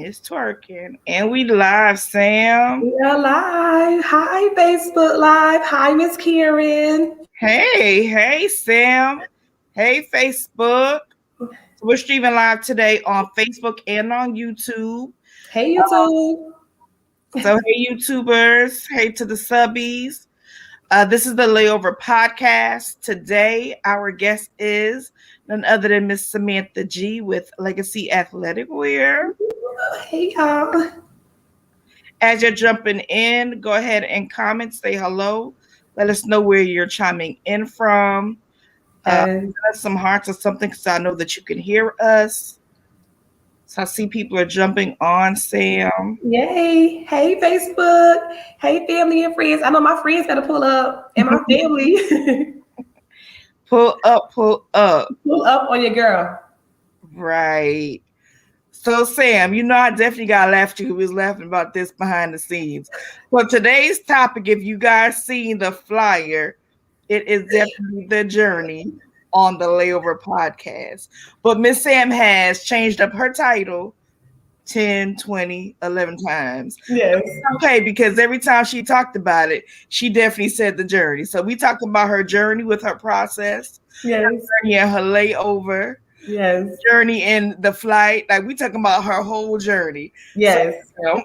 It's twerking. And we live, Sam. We are live. Hi, Facebook Live. Hi, Miss Karen. Hey, Sam. Hey, Facebook. So we're streaming live today on Facebook and on YouTube. Hey, YouTube. So, hey, YouTubers. Hey to the subbies. This is the Layover Podcast. Today, our guest is none other than Miss Samantha G with Legacy Athletic Wear. Hey, y'all. As you're jumping in, go ahead and comment, say hello. Let us know where you're chiming in from. Yes. Give us some hearts or something because I know that you can hear us. So I see people are jumping on, Sam. Yay. Hey, Facebook. Hey, family and friends. I know my friends got to pull up, and my family. Pull up, pull up. Pull up on your girl. Right. So, Sam, I definitely got to laugh at you. We was laughing about this behind the scenes. Well, today's topic, if you guys seen the flyer, it is definitely the journey on the Layover Podcast. But Miss Sam has changed up her title 10, 20, 11 times. Yes. Okay, because every time she talked about it, she definitely said the journey. So we talked about her journey with her process, Yes. her journey and her layover, Yes. journey in the flight. Like we talking about her whole journey. Yes. So,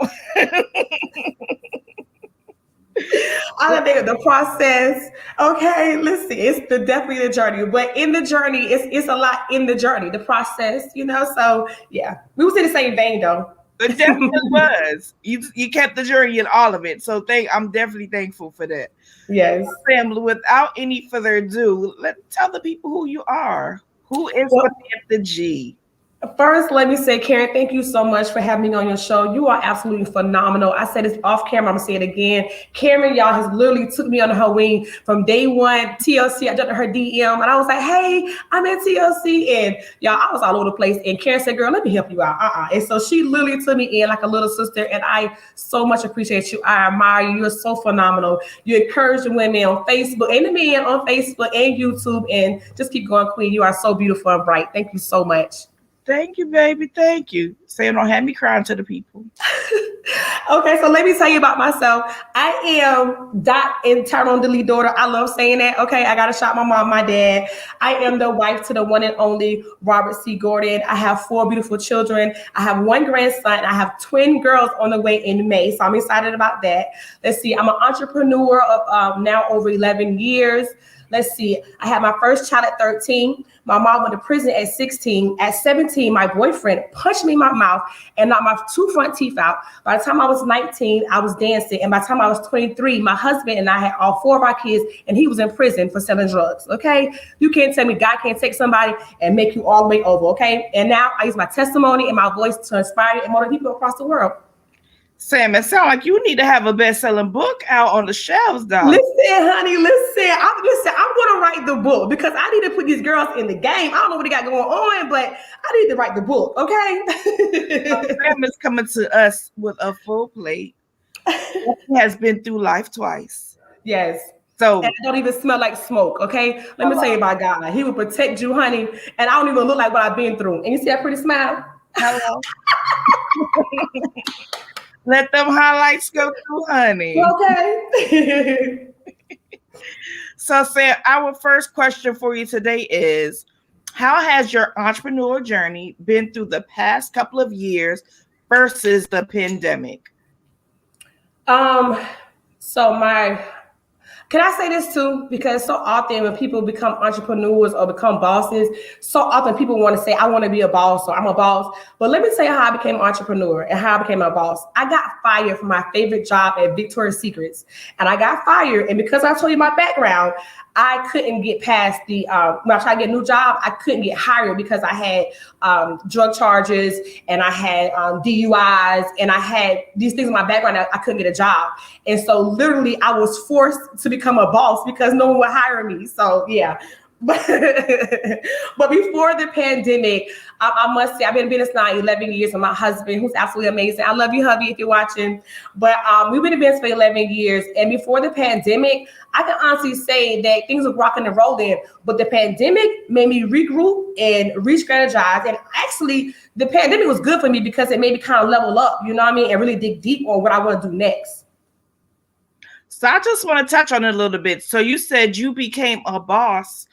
I think the process. Okay, listen, it's definitely the journey, but in the journey, it's a lot in the journey, the process, So yeah, we was in the same vein though. It definitely was. You kept the journey in all of it. So I'm definitely thankful for that. Yes. Family, without any further ado, tell the people who you are. Who is Samantha G? First, let me say, Karen, thank you so much for having me on your show. You are absolutely phenomenal. I said this off camera. I'm going to say it again. Karen, y'all, has literally took me under her wing from day one. TLC, I jumped in her DM, and I was like, hey, I'm in TLC. And, y'all, I was all over the place. And Karen said, girl, let me help you out. And so she literally took me in like a little sister, and I so much appreciate you. I admire you. You're so phenomenal. You encourage the women on Facebook and the men on Facebook and YouTube, and just keep going, Queen. You are so beautiful and bright. Thank you so much. Thank you, baby. Thank you. Sam, don't have me crying to the people. Okay, so let me tell you about myself. I am Dot and Tyrone Dilly daughter. I love saying that. Okay, I got to shout my mom, my dad. I am the wife to the one and only Robert C. Gordan. I have 4 beautiful children. I have 1 grandson. I have twin girls on the way in May, so I'm excited about that. Let's see. I'm an entrepreneur of now over 11 years. Let's see. I had my first child at 13. My mom went to prison at 16. At 17, my boyfriend punched me in my mouth and knocked my 2 front teeth out. By the time I was 19, I was dancing. And by the time I was 23, my husband and I had all 4 of our kids, and he was in prison for selling drugs. Okay. You can't tell me God can't take somebody and make you all the way over. Okay. And now I use my testimony and my voice to inspire and motivate people across the world. Sam, it sounds like you need to have a best-selling book out on the shelves, dog. Listen, honey, I'm going to write the book because I need to put these girls in the game. I don't know what they got going on, but I need to write the book, okay? Sam is coming to us with a full plate. He has been through life twice. Yes. So and I don't even smell like smoke, okay? Let me tell you about God. He will protect you, honey, and I don't even look like what I've been through. And you see that pretty smile? Hello. Let them highlights go through, honey. Okay. So, Sam, our first question for you today is, how has your entrepreneur journey been through the past couple of years versus the pandemic? Can I say this too? Because so often when people become entrepreneurs or become bosses, so often people want to say, I want to be a boss or I'm a boss. But let me tell you how I became an entrepreneur and how I became a boss. I got fired from my favorite job at Victoria's Secrets. And I got fired. And because I told you my background, I couldn't get past when I tried to get a new job, I couldn't get hired because I had drug charges and I had DUIs and I had these things in my background that I couldn't get a job. And so literally I was forced to become a boss because no one would hire me. So yeah, but before the pandemic, I must say I've been in business now 11 years with my husband, who's absolutely amazing. I love you, hubby, if you're watching. But we've been in business for 11 years. And before the pandemic, I can honestly say that things were rocking and rolling. But the pandemic made me regroup and re-strategize. And actually, the pandemic was good for me because it made me kind of level up, you know what I mean? And really dig deep on what I want to do next. So I just want to touch on it a little bit. So you said you became a boss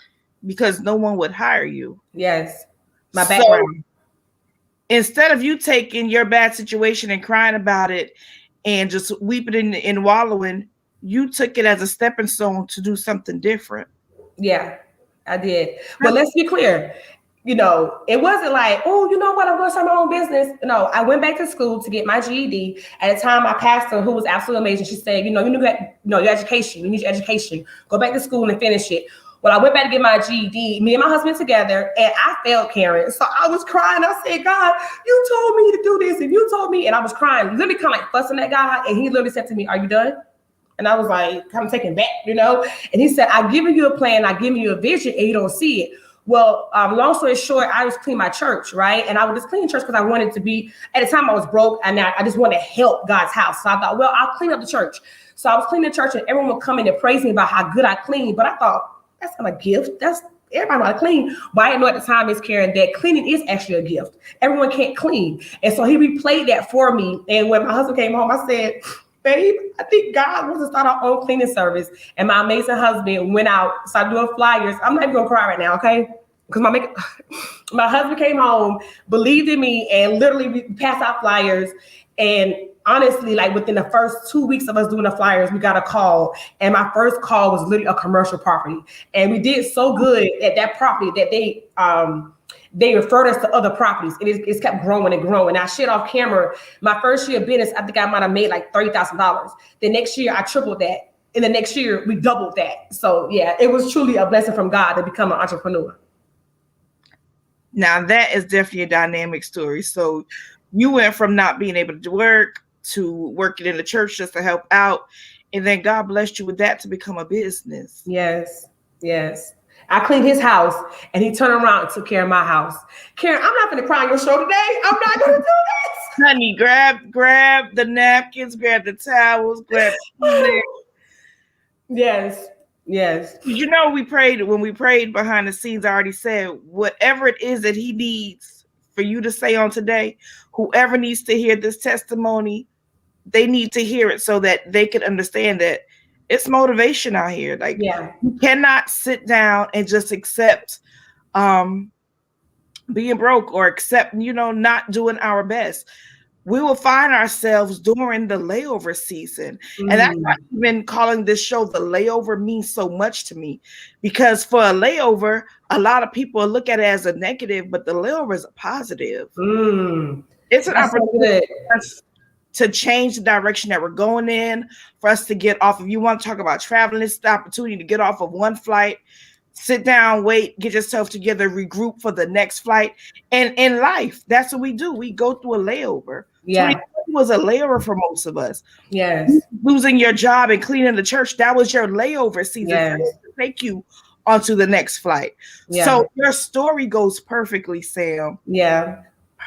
because no one would hire you. Yes. My background. So instead of you taking your bad situation and crying about it and just weeping and wallowing, you took it as a stepping stone to do something different. Yeah, I did. But let's be clear. You know, it wasn't like, oh, you know what, I'm going to start my own business. No, I went back to school to get my GED. At the time, my pastor, who was absolutely amazing, she said, you need your education. You need your education. Go back to school and finish it. Well, I went back to get my GED, me and my husband together, and I failed, Karen. So I was crying. I said, God, you told me to do this, and you told me, and I was crying, literally kind of like fussing at God. And he literally said to me, are you done? And I was like, kind of taken back, you know? And he said, I've given you a plan, I've given you a vision, and you don't see it. Well, long story short, I was cleaning my church, right? And I was just cleaning church because I wanted to be, at the time I was broke, and I just wanted to help God's house. So I thought, well, I'll clean up the church. So I was cleaning the church, and everyone would come in and praise me about how good I cleaned. But I thought, that's not a gift. That's everybody want to clean. But I didn't know at the time, Miss Karen, that cleaning is actually a gift. Everyone can't clean. And so he replayed that for me. And when my husband came home, I said, babe, I think God wants to start our own cleaning service. And my amazing husband went out, started doing flyers. I'm not even going to cry right now, okay? Because my husband came home, believed in me, and literally passed out flyers. And honestly, like within the first 2 weeks of us doing the flyers, we got a call. And my first call was literally a commercial property. And we did so good at that property that they referred us to other properties. And it's kept growing and growing. I shared off camera. My first year of business, I think I might have made like $30,000. The next year, I tripled that. In the next year, we doubled that. So yeah, it was truly a blessing from God to become an entrepreneur. Now that is definitely a dynamic story. So you went from not being able to work to working in the church just to help out. And then God blessed you with that to become a business. Yes. Yes. I cleaned his house and he turned around and took care of my house. Karen, I'm not going to cry on your show today. I'm not going to do this. Honey, grab the napkins, grab the towels, grab the Yes. Yes. You know, when we prayed behind the scenes, I already said, whatever it is that he needs for you to say on today, whoever needs to hear this testimony, they need to hear it so that they can understand that it's motivation out here. Like, you cannot sit down and just accept being broke or accept, not doing our best. We will find ourselves during the layover season. And that's why I've been calling this show The Layover means so much to me, because for a layover, a lot of people look at it as a negative, but the layover is a positive. It's an opportunity for us to change the direction that we're going in, for us to get off. If you want to talk about traveling, it's the opportunity to get off of one flight, sit down, wait, get yourself together, regroup for the next flight. And in life, that's what we do. We go through a layover. Yeah. 2020 was a layover for most of us. Yes. Losing your job and cleaning the church, that was your layover season. Yes. To take you onto the next flight. Yeah. So your story goes perfectly, Sam. Yeah.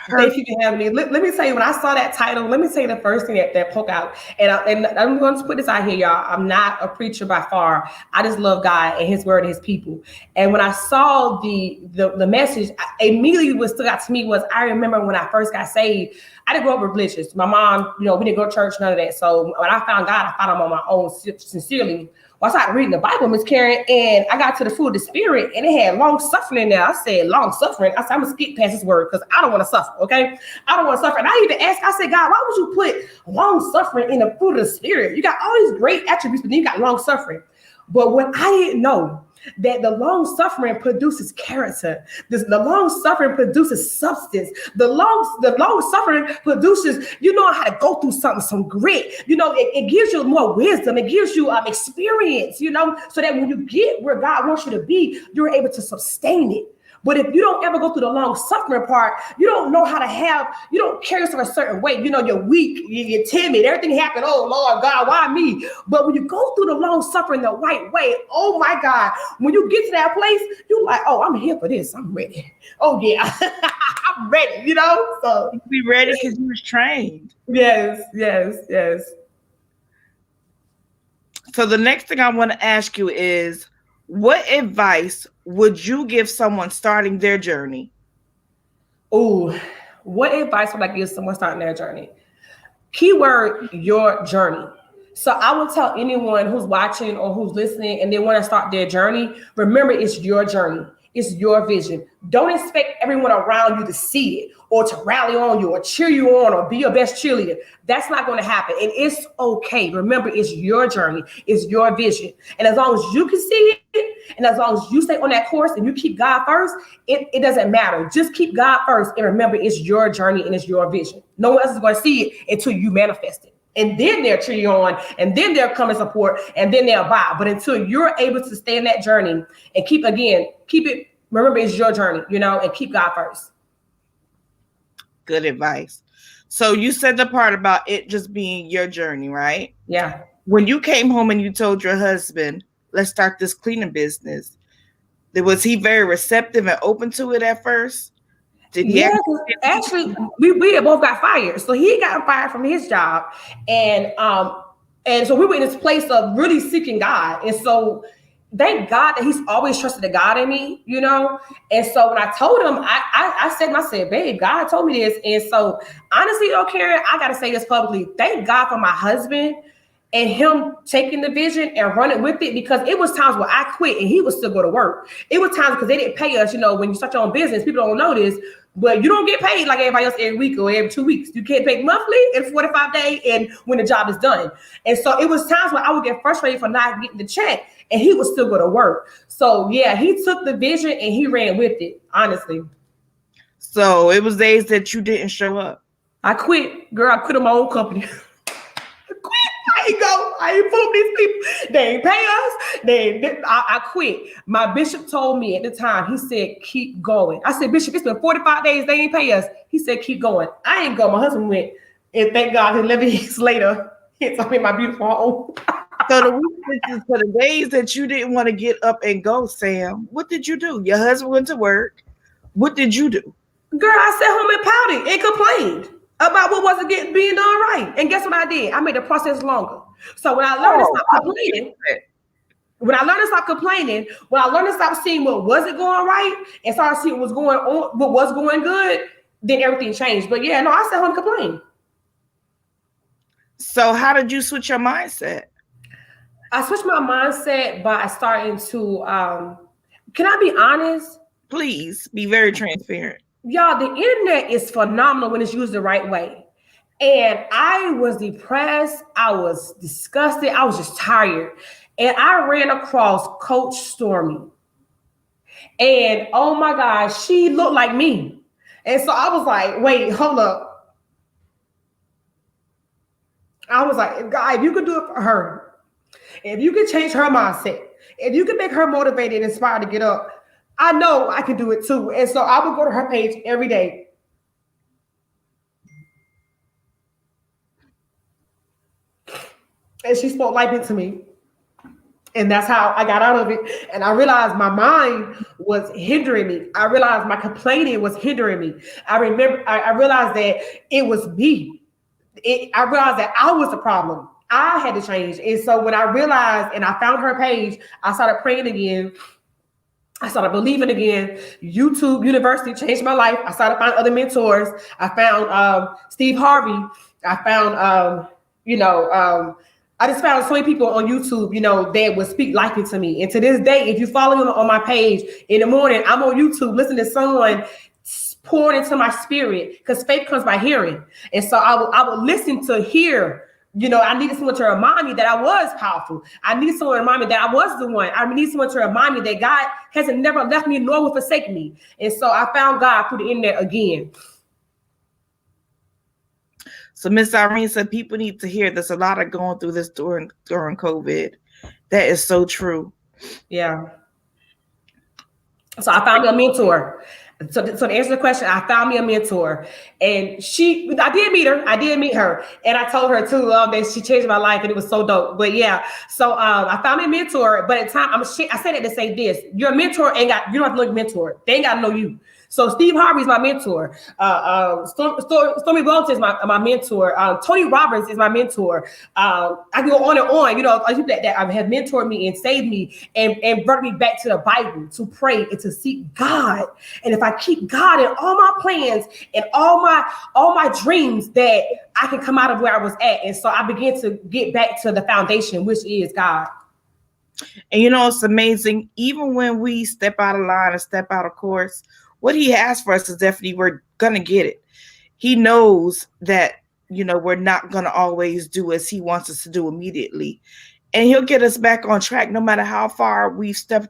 Thank you for having me. Let me tell you, when I saw that title, let me say the first thing that poked out. And I'm going to put this out here, y'all. I'm not a preacher by far. I just love God and his word and his people. And when I saw the message, immediately what stood out to me was, I remember when I first got saved, I didn't grow up religious. My mom, we didn't go to church, none of that. So when I found God, I found him on my own, sincerely. Well, I started reading the Bible, Miss Karen, and I got to the fruit of the spirit, and it had long suffering in there. I said, long suffering. I said, I'm going to skip past this word because I don't want to suffer, okay? I don't want to suffer. And I even asked, I said, God, why would you put long suffering in the fruit of the spirit? You got all these great attributes, but then you got long suffering. But what I didn't know, that the long suffering produces character. The long suffering produces substance. The long suffering produces, how to go through something, some grit. It gives you more wisdom. It gives you experience, so that when you get where God wants you to be, you're able to sustain it. But if you don't ever go through the long suffering part, you don't know how to you don't carry yourself a certain way. You're weak, you're timid, everything happened. Oh, Lord God, why me? But when you go through the long suffering the right way, oh my God, when you get to that place, you're like, oh, I'm here for this. I'm ready. Oh, yeah, I'm ready, So You be ready because you was trained. yes. So the next thing I want to ask you is, what advice would you give someone starting their journey? Oh, what advice would I give someone starting their journey? Keyword, your journey. So I will tell anyone who's watching or who's listening and they want to start their journey, remember it's your journey. It's your vision. Don't expect everyone around you to see it or to rally on you or cheer you on or be your best cheerleader. That's not going to happen. And it's okay. Remember, it's your journey. It's your vision. And as long as you can see it, and as long as you stay on that course and you keep God first, it doesn't matter. Just keep God first. And remember, it's your journey and it's your vision. No one else is going to see it until you manifest it. And then they'll cheer you on, and then they'll come and support, and then they'll buy. But until you're able to stay in that journey and keep it, remember it's your journey, and keep God first. Good advice. So you said the part about it just being your journey, right? Yeah. When you came home and you told your husband, let's start this cleaning business, was he very receptive and open to it at first? Did he actually we both got fired. So he got fired from his job. And so we were in this place of really seeking God. And so thank God that he's always trusted the God in me, And so when I told him, I said, babe, God told me this. And so honestly, Karen, I got to say this publicly. Thank God for my husband and him taking the vision and running with it, because it was times where I quit and he would still go to work. It was times because they didn't pay us. When you start your own business, people don't know this, but you don't get paid like everybody else every week or every 2 weeks. You get paid monthly and 45 days and when the job is done. And so it was times where I would get frustrated for not getting the check and he would still go to work. So yeah, he took the vision and he ran with it, honestly. So it was days that you didn't show up. I quit, girl. I quit on my own company. I ain't fool these people. They ain't pay us. I quit. My bishop told me at the time, he said, keep going. I said, Bishop, it's been 45 days. They ain't pay us. He said, keep going. I ain't go. My husband went. And thank God, 11 years later, I'm in my beautiful home. So the weaknesses for the days that you didn't want to get up and go, Sam, what did you do? Your husband went to work. What did you do? Girl, I sat home and pouted and complained about what wasn't being done right. And guess what I did? I made the process longer. So when I learned to stop complaining, when I learned to stop seeing what wasn't going right and started seeing what was going on, what was going good, then everything changed. But yeah, no, I sat home and complained. So how did you switch your mindset? I switched my mindset by starting to, can I be honest? Please be very transparent. Y'all, the internet is phenomenal when it's used the right way. And I was depressed. I was disgusted. I was just tired. And I ran across Coach Stormy. And oh my gosh, she looked like me. And so I was like, wait, hold up. I was like, God, if you could do it for her, if you could change her mindset, if you could make her motivated and inspired to get up, I know I can do it too. And so I would go to her page every day. And she spoke life into me. And that's how I got out of it. And I realized my mind was hindering me. I realized my complaining was hindering me. I realized that it was me. I realized that I was the problem. I had to change. And so when I realized and I found her page, I started praying again. I started believing again. YouTube University changed my life. I started finding other mentors. I found Steve Harvey. I found, I just found so many people on YouTube, that would speak life into me. And to this day, if you follow me on my page in the morning, I'm on YouTube listening to someone pouring into my spirit, because faith comes by hearing. And so I would listen to hear. I needed someone to remind me that I was powerful. I needed someone to remind me that I was the one. I need someone to remind me that God hasn't never left me nor will forsake me. And so I found God through the internet again. So Miss Irene said people need to hear there's a lot of going through this during COVID. That is so true. Yeah. So I found me a mentor. So to answer the question, I found me a mentor, and I did meet her. I did meet her, and I told her too that she changed my life, and it was so dope. But yeah, so I found me a mentor. But at the time, I said that to say this: your mentor you don't have to know your mentor. They ain't got to know you. So Steve Harvey is my mentor. Stormy Wellington is my mentor. Tony Robbins is my mentor. I can go on and on. People that have mentored me and saved me and brought me back to the Bible to pray and to seek God. And if I keep God in all my plans and all my dreams, that I can come out of where I was at. And so I began to get back to the foundation, which is God. And it's amazing. Even when we step out of line and step out of course, what he has for us is definitely we're gonna get it. He knows that we're not gonna always do as he wants us to do immediately, and he'll get us back on track no matter how far we've stepped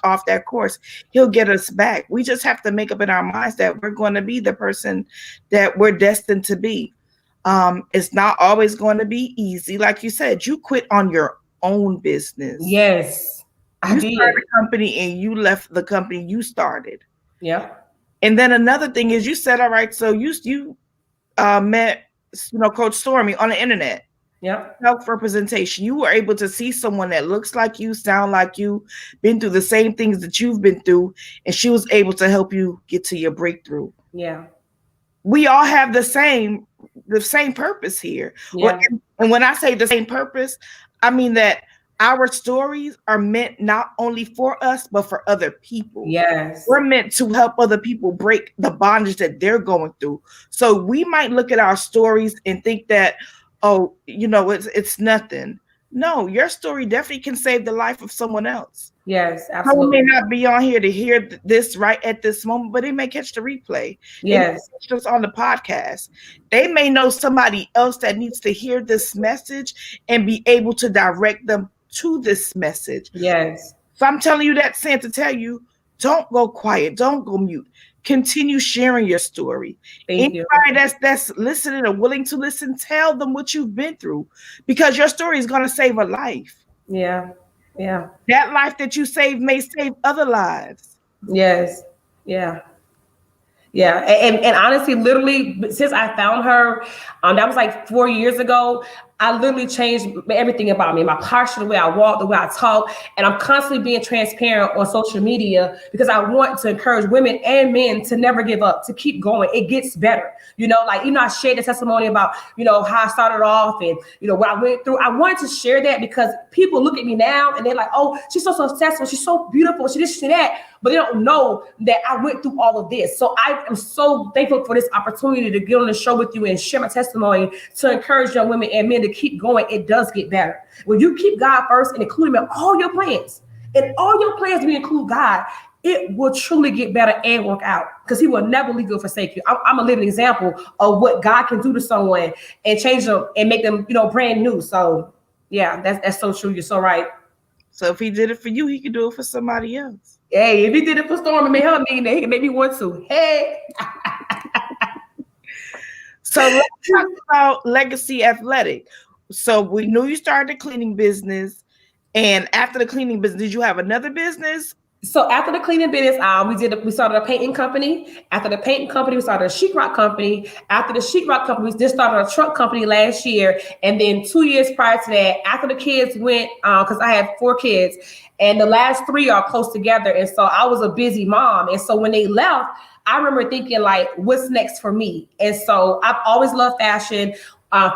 off that course. He'll get us back. We just have to make up in our minds that we're going to be the person that we're destined to be. It's not always going to be easy. Like you said, you quit on your own business. Yes, you started a company and you left the company you started. Yeah. And then another thing is you said, all right, so you met Coach Stormy on the internet. Yeah. Self-representation. You were able to see someone that looks like you, sound like you, been through the same things that you've been through, and she was able to help you get to your breakthrough. Yeah. We all have the same purpose here. Yeah. And when I say the same purpose, I mean that our stories are meant not only for us, but for other people. Yes. We're meant to help other people break the bondage that they're going through. So we might look at our stories and think that, oh, it's nothing. No, your story definitely can save the life of someone else. Yes, absolutely. Someone may not be on here to hear this right at this moment, but they may catch the replay. Yes. Just on the podcast. They may know somebody else that needs to hear this message and be able to direct them to this message. Yes. So I'm telling you that, Sam, to tell you, don't go quiet. Don't go mute. Continue sharing your story. Anybody that's listening or willing to listen, tell them what you've been through, because your story is going to save a life. Yeah. Yeah. That life that you save may save other lives. Yes. Yeah. Yeah. And honestly, literally, since I found her, that was like 4 years ago, I literally changed everything about me, my posture, the way I walk, the way I talk. And I'm constantly being transparent on social media because I want to encourage women and men to never give up, to keep going. It gets better. I shared the testimony about, how I started off and, what I went through. I wanted to share that because people look at me now and they're like, oh, she's so successful. She's so beautiful. She this, she that. But they don't know that I went through all of this. So I am so thankful for this opportunity to get on the show with you and share my testimony to encourage young women and men to keep going. It does get better. When you keep God first and include him in all your plans, we include God, it will truly get better and work out because he will never leave you or forsake you. I'm a living example of what God can do to someone and change them and make them, brand new. So yeah, that's so true. You're so right. So if he did it for you, he can do it for somebody else. Hey, if he did it for Storm and made her millionaire, he can make me one too. Hey. So let's talk about Legacy Athletic. So we knew you started a cleaning business, and after the cleaning business, did you have another business? So after the cleaning business, we started a painting company. After the painting company, we started a sheetrock company. After the sheetrock company, we just started a truck company last year. And then 2 years prior to that, after the kids went, because I have 4 kids, and the last 3 are close together. And so I was a busy mom. And so when they left, I remember thinking like, what's next for me? And so I've always loved fashion.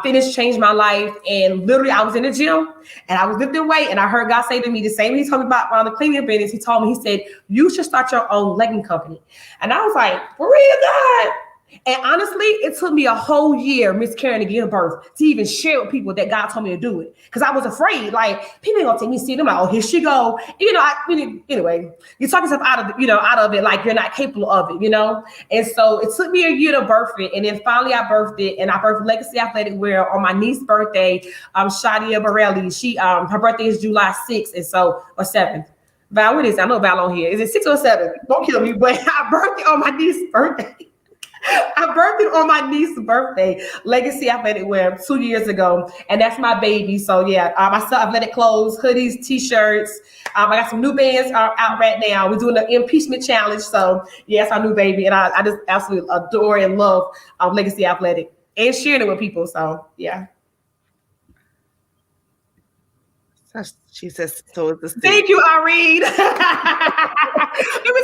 Fitness changed my life, and literally I was in the gym and I was lifting weight, and I heard God say to me the same he told me about the cleaning business. He told me, he said, you should start your own legging company. And I was like, for real, God? And honestly, it took me a whole year miscarrying to give birth to even share with people that God told me to do it. Because I was afraid, like, people ain't gonna take me serious. I'm like, oh, here she go. Anyway, you talk yourself out of it like you're not capable of it, And so it took me a year to birth it. And then finally I birthed it, and I birthed Legacy Athletic Wear on my niece's birthday, Shadia Borelli. Her birthday is July 6th, and so, or 7th. Val, what is it? I know Val on here. Is it 6 or 7? Don't kill me, but I birthed it on my niece's birthday. I birthed on my niece's birthday, Legacy Athletic Wear, 2 years ago, and that's my baby. So yeah, I sell athletic clothes, hoodies, t-shirts. I got some new bands out right now. We're doing the impeachment challenge. So yeah, it's our new baby, and I just absolutely adore and love Legacy Athletic and sharing it with people. So yeah. She says, so is the city. Thank you, Irene. Let me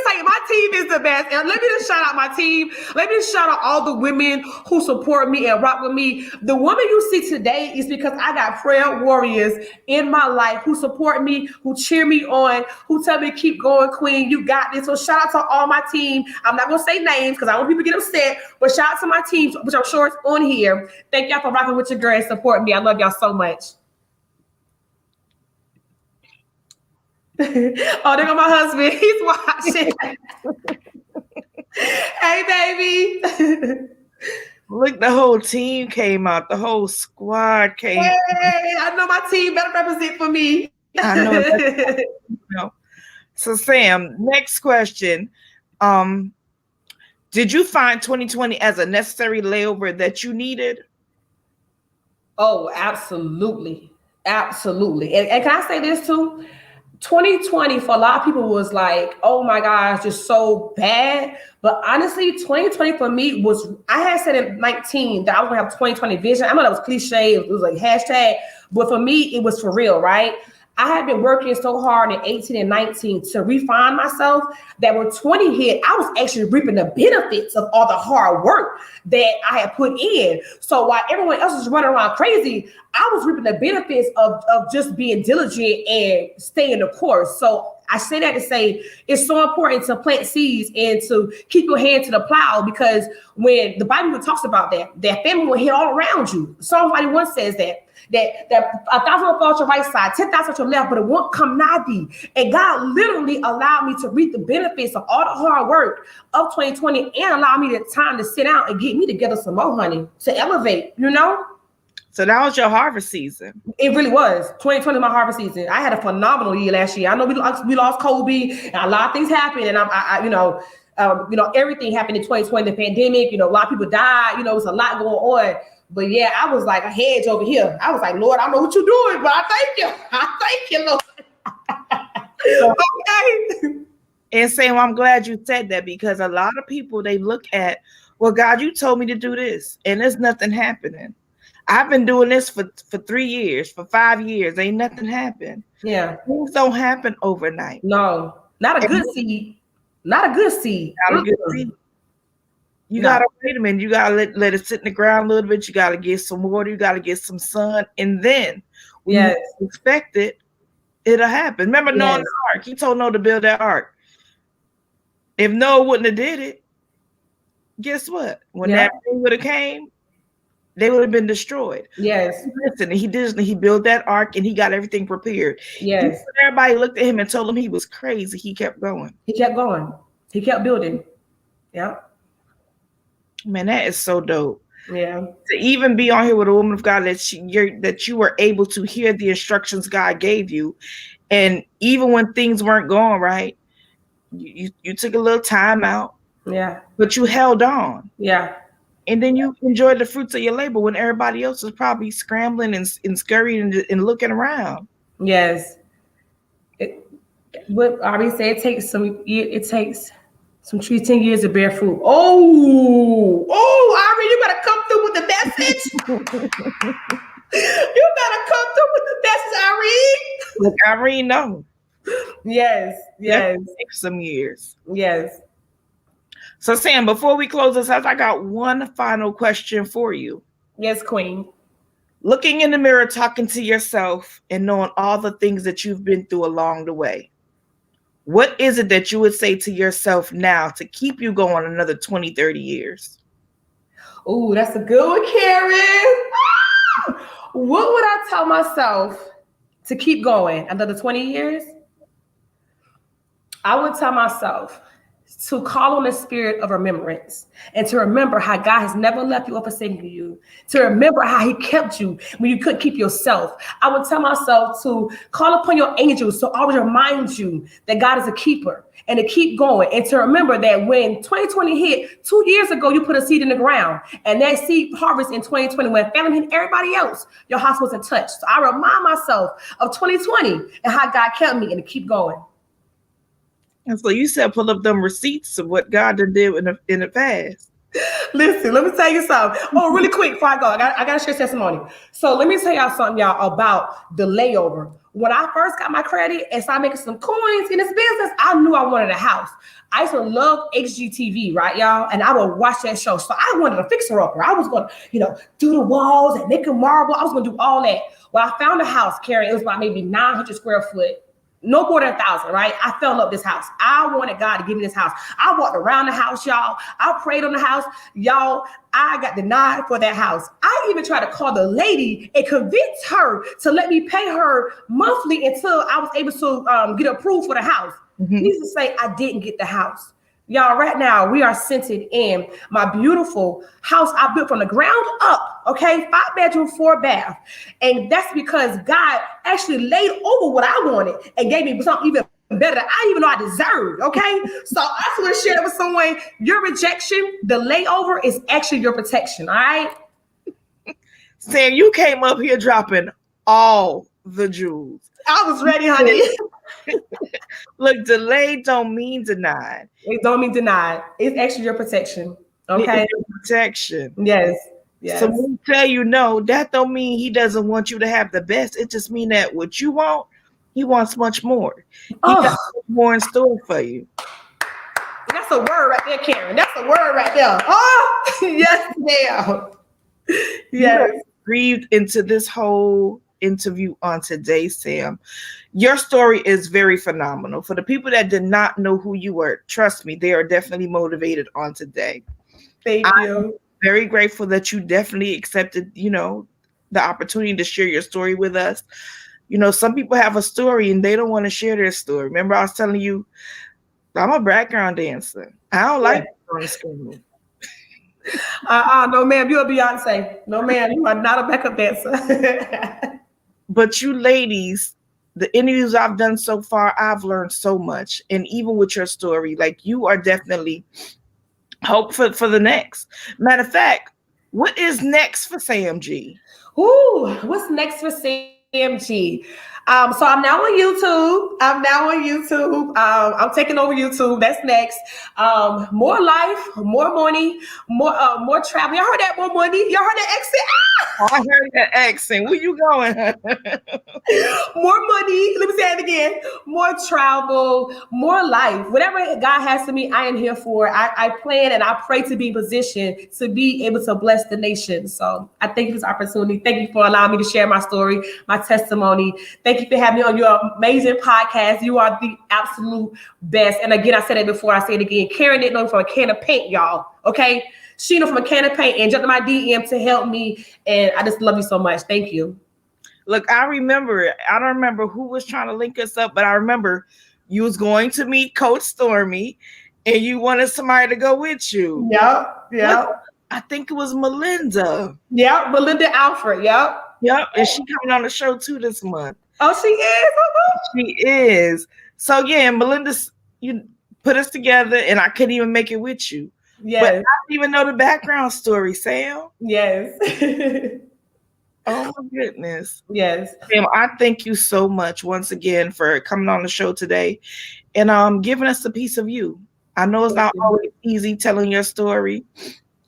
tell you, my team is the best. And let me just shout out my team. Let me just shout out all the women who support me and rock with me. The woman you see today is because I got prayer warriors in my life who support me, who cheer me on, who tell me keep going, queen. You got this. So shout out to all my team. I'm not going to say names because I don't want people to get upset, but shout out to my team, which I'm sure is on here. Thank y'all for rocking with your girl and supporting me. I love y'all so much. Oh, there go my husband. He's watching. Hey, baby. Look, the whole team came out. The whole squad came. Hey, I know my team better represent for me. I know. So, Sam, next question. Did you find 2020 as a necessary layover that you needed? Oh, absolutely. Absolutely. And can I say this too? 2020 for a lot of people was like, oh my gosh, just so bad. But honestly, 2020 for me was, I had said in 19 that I was gonna have 2020 vision. I know that was cliche, it was like hashtag, but for me, it was for real, right? I had been working so hard in 18 and 19 to refine myself that when 20 hit, I was actually reaping the benefits of all the hard work that I had put in. So while everyone else was running around crazy, I was reaping the benefits of just being diligent and staying the course. So I say that to say it's so important to plant seeds and to keep your hand to the plow, because when the Bible talks about that family will hit all around you. Psalm 91 says that 1,000 will fall at your right side, 10,000 at your left, but it won't come nigh thee. And God literally allowed me to reap the benefits of all the hard work of 2020 and allow me the time to sit down and get me together some more, honey, to elevate, you know? So that was your harvest season. It really was. 2020 was my harvest season. I had a phenomenal year last year. I know we lost Kobe, and a lot of things happened, and everything happened in 2020. The pandemic, a lot of people died. It was a lot going on. But yeah, I was like a hedge over here. I was like, Lord, I don't know what you're doing, but I thank you. I thank you, Lord. Okay. And Sam, I'm glad you said that, because a lot of people, they look at, well, God, you told me to do this, and there's nothing happening. I've been doing this for 3 years, for 5 years. Ain't nothing happened. Yeah. Things don't happen overnight. No, not a good seed. Not a good seed. Not a good seed. You gotta wait a minute. You gotta let it sit in the ground a little bit. You gotta get some water. You gotta get some sun, and then when you expect it, it'll happen. Remember Noah and the ark? He told Noah to build that ark. If Noah wouldn't have did it, guess what? When that thing would have came, they would have been destroyed. Yes. Listen, he built that ark and he got everything prepared. Yes. Everybody looked at him and told him he was crazy. He kept going. He kept going. He kept building. Yeah. Man, that is so dope. Yeah. To even be on here with a woman of God that you were able to hear the instructions God gave you, and even when things weren't going right, you took a little time out. Yeah. But you held on. Yeah. And then you enjoyed the fruits of your labor when everybody else was probably scrambling and scurrying and looking around. Yes. What Ari said, it takes some trees 10 years to bear fruit. Oh, Ari, you better come through with the message. You better come through with the message, Irene. Look, Irene, no. Yes. That takes some years. Yes. So, Sam, before we close this out, I got one final question for you. Yes, Queen. Looking in the mirror, talking to yourself, and knowing all the things that you've been through along the way, what is it that you would say to yourself now to keep you going another 20, 30 years? Oh, that's a good one, Karen. What would I tell myself to keep going another 20 years? I would tell myself, to call on the spirit of remembrance and to remember how God has never left you or forsaken you, to remember how he kept you when you couldn't keep yourself. I would tell myself to call upon your angels to always remind you that God is a keeper and to keep going, and to remember that when 2020 hit 2 years ago, you put a seed in the ground, and that seed harvest in 2020 when family hit everybody else, your house wasn't touched. So I remind myself of 2020 and how God kept me and to keep going. And so you said pull up them receipts of what God done did in the past. Listen, let me tell you something. Oh, really quick before I go, I got to share testimony. So let me tell y'all something, y'all, about the layover. When I first got my credit and started making some coins in this business, I knew I wanted a house. I used to love HGTV, right, y'all? And I would watch that show. So I wanted a fixer-upper. I was going to, do the walls and make a marble. I was going to do all that. Well, I found a house, Karen. It was about maybe 900 square foot. No more than 1,000, right? I fell in love with this house. I wanted God to give me this house. I walked around the house, y'all. I prayed on the house. Y'all, I got denied for that house. I even tried to call the lady and convince her to let me pay her monthly until I was able to get approved for the house. Needless to say, I didn't get the house. Y'all, right now, we are centered in my beautiful house I built from the ground up, okay? 5-bedroom, 4-bath. And that's because God actually laid over what I wanted and gave me something even better than I even know I deserved, okay? So I just want to share that with someone. Your rejection, the layover, is actually your protection, all right? Sam, you came up here dropping all the jewels. I was ready, honey. Look, delayed don't mean denied. It don't mean denied. It's actually your protection. Okay. It's your protection. Yes. Yes. So when we tell you no, that don't mean he doesn't want you to have the best. It just means that what you want, he wants much more. He got more in store for you. That's a word right there, Karen. That's a word right there. Oh, yes, ma'am. Yes. Breathed into this whole interview on today, Sam. Your story is very phenomenal. For the people that did not know who you were, trust me, they are definitely motivated on today. Thank you. I'm very grateful that you definitely accepted, the opportunity to share your story with us. Some people have a story and they don't want to share their story. Remember, I was telling you, I'm a background dancer. I don't like on screen. No, ma'am, you're a Beyonce. No, ma'am, you are not a backup dancer. But you ladies, the interviews I've done so far, I've learned so much. And even with your story, like, you are definitely hope for the next. Matter of fact, what is next for Sam G? Ooh, what's next for Sam G? So I'm now on YouTube. I'm taking over YouTube. That's next. More life, more money, more travel. Y'all heard that? More money. Y'all heard that accent? I heard that accent. Where you going? More money. Let me say it again. More travel, more life. Whatever God has for me, I am here for. I plan and I pray to be in position to be able to bless the nation. So I thank you for this opportunity. Thank you for allowing me to share my story, my testimony. Thank you for having me on your amazing podcast. You are the absolute best. And again, I said it before, I say it again. Karen didn't know from a can of paint, y'all. Okay? She knew from a can of paint and jumped in my DM to help me. And I just love you so much. Thank you. Look, I remember it. I don't remember who was trying to link us up, but I remember you was going to meet Coach Stormy and you wanted somebody to go with you. Yep. I think it was Melinda. Yep, Melinda Alfred. Yep. And she coming on the show too this month. Oh, she is? She is. So yeah, Melinda, you put us together and I couldn't even make it with you. Yes. But I didn't even know the background story, Sam. Yes. Oh my goodness. Yes. Sam, I thank you so much once again for coming on the show today and giving us a piece of you. I know it's not always easy telling your story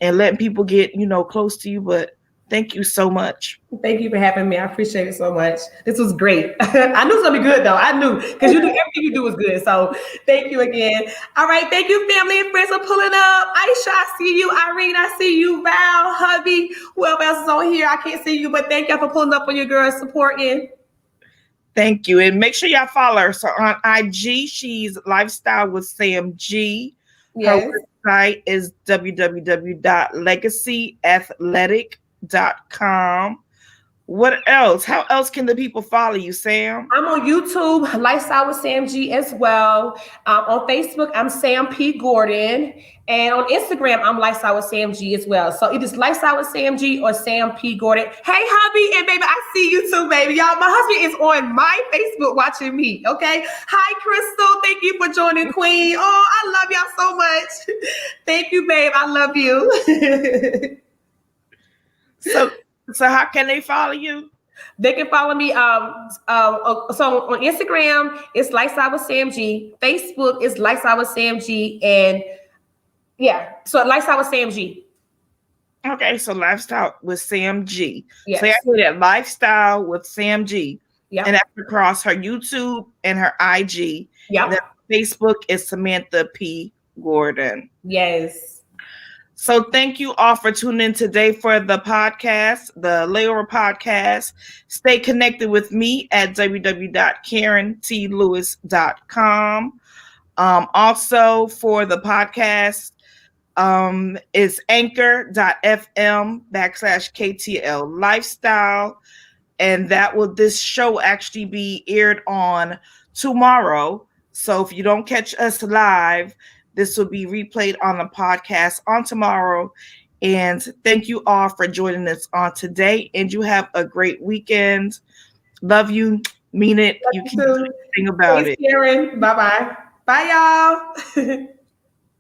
and letting people get, close to you, but thank you so much. Thank you for having me. I appreciate it so much. This was great. I knew it was going to be good, though. I knew, because everything you do is good. So thank you again. All right. Thank you, family and friends, for pulling up. Aisha, I see you. Irene, I see you. Val, hubby, whoever else is on here. I can't see you, but thank y'all for pulling up on your girls supporting. Thank you. And make sure y'all follow her. So on IG, she's Lifestyle with Sam G. Yes. Her website is www.legacyathletic.com. What else? How else can the people follow you, Sam? I'm on YouTube, Lifestyle with Sam G as well. On Facebook, I'm Sam P. Gordan. And on Instagram, I'm Lifestyle with Sam G as well. So it is Lifestyle with Sam G or Sam P. Gordan. Hey, hubby, and baby, I see you too, baby. Y'all, my husband is on my Facebook watching me, okay? Hi, Crystal. Thank you for joining, Queen. Oh, I love y'all so much. Thank you, babe. I love you. So how can they follow you? They can follow me. So on Instagram, it's Lifestyle with Sam G. Facebook is Lifestyle with Sam G. And yeah, so Lifestyle with Sam G. Okay, so Lifestyle with Sam G. Yes. So I say that Lifestyle with Sam G. Yep. And that's across her YouTube and her IG. Yep. And then Facebook is Samantha P. Gordan. Yes. So thank you all for tuning in today for the podcast, the Layover Podcast. Stay connected with me at www.karentlewis.com. Also for the podcast is anchor.fm/KTL Lifestyle. And this show actually be aired on tomorrow. So if you don't catch us live, this will be replayed on the podcast on tomorrow. And thank you all for joining us on today. And you have a great weekend. Love you. Mean it. You can do anything about it. Karen. Bye-bye. Bye, y'all.